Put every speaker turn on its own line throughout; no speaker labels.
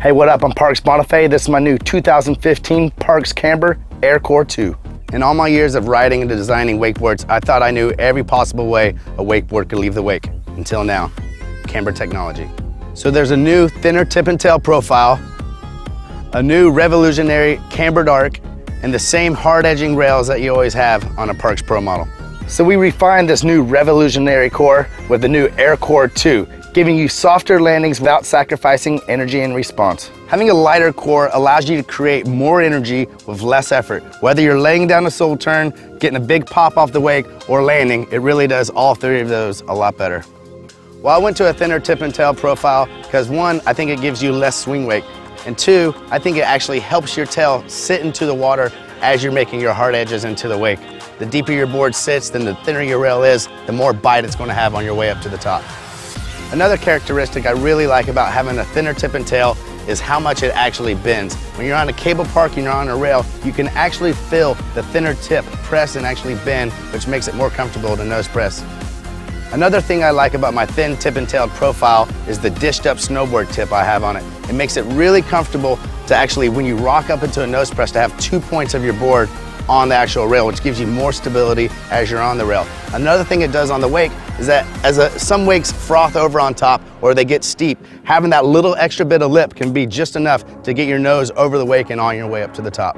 Hey, what up? I'm Parks Bonifay. This is my new 2015 Parks Camber Aircore 2. In all my years of riding and designing wakeboards, I thought I knew every possible way a wakeboard could leave the wake. Until now, camber technology. So there's a new thinner tip and tail profile, a new revolutionary cambered arc, and the same hard edging rails that you always have on a Parks Pro model. So we refined this new revolutionary core with the new Aircore 2, giving you softer landings without sacrificing energy and response. Having a lighter core allows you to create more energy with less effort. Whether you're laying down a sole turn, getting a big pop off the wake, or landing, it really does all three of those a lot better. Well, I went to a thinner tip and tail profile because one, I think it gives you less swing wake, and two, I think it actually helps your tail sit into the water as you're making your hard edges into the wake. The deeper your board sits, then the thinner your rail is, the more bite it's going to have on your way up to the top. Another characteristic I really like about having a thinner tip and tail is how much it actually bends. When you're on a cable park and you're on a rail, you can actually feel the thinner tip press and actually bend, which makes it more comfortable to nose press. Another thing I like about my thin tip and tailed profile is the dished up snowboard tip I have on it. It makes it really comfortable to actually, when you rock up into a nose press, to have 2 points of your board on the actual rail, which gives you more stability as you're on the rail. Another thing it does on the wake is that some wakes froth over on top or they get steep, having that little extra bit of lip can be just enough to get your nose over the wake and on your way up to the top.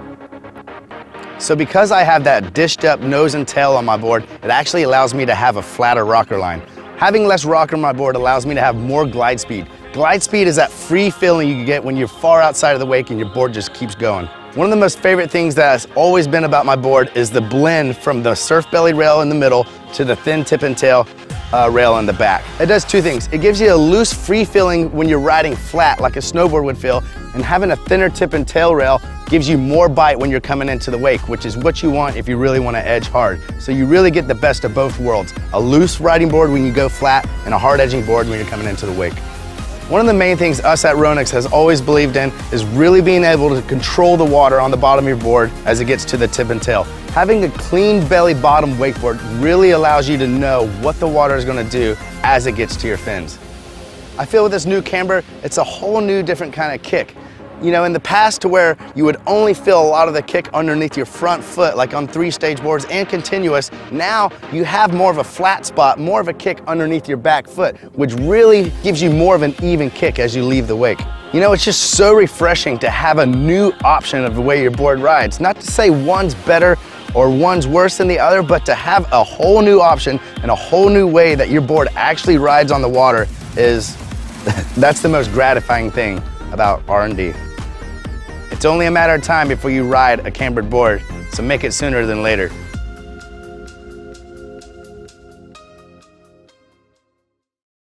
So because I have that dished up nose and tail on my board, it actually allows me to have a flatter rocker line. Having less rocker on my board allows me to have more glide speed. Glide speed is that free feeling you get when you're far outside of the wake and your board just keeps going. One of the most favorite things that has always been about my board is the blend from the surf belly rail in the middle to the thin tip and tail rail in the back. It does two things. It gives you a loose, free feeling when you're riding flat like a snowboard would feel, and having a thinner tip and tail rail gives you more bite when you're coming into the wake, which is what you want if you really want to edge hard. So you really get the best of both worlds. A loose riding board when you go flat and a hard edging board when you're coming into the wake. One of the main things us at Ronix has always believed in is really being able to control the water on the bottom of your board as it gets to the tip and tail. Having a clean belly bottom wakeboard really allows you to know what the water is going to do as it gets to your fins. I feel with this new camber, it's a whole new different kind of kick. You know, in the past to where you would only feel a lot of the kick underneath your front foot, like on 3-stage boards and continuous, now you have more of a flat spot, more of a kick underneath your back foot, which really gives you more of an even kick as you leave the wake. You know, it's just so refreshing to have a new option of the way your board rides. Not to say one's better or one's worse than the other, but to have a whole new option and a whole new way that your board actually rides on the water is, that's the most gratifying thing about R&D. It's only a matter of time before you ride a cambered board, so make it sooner than later.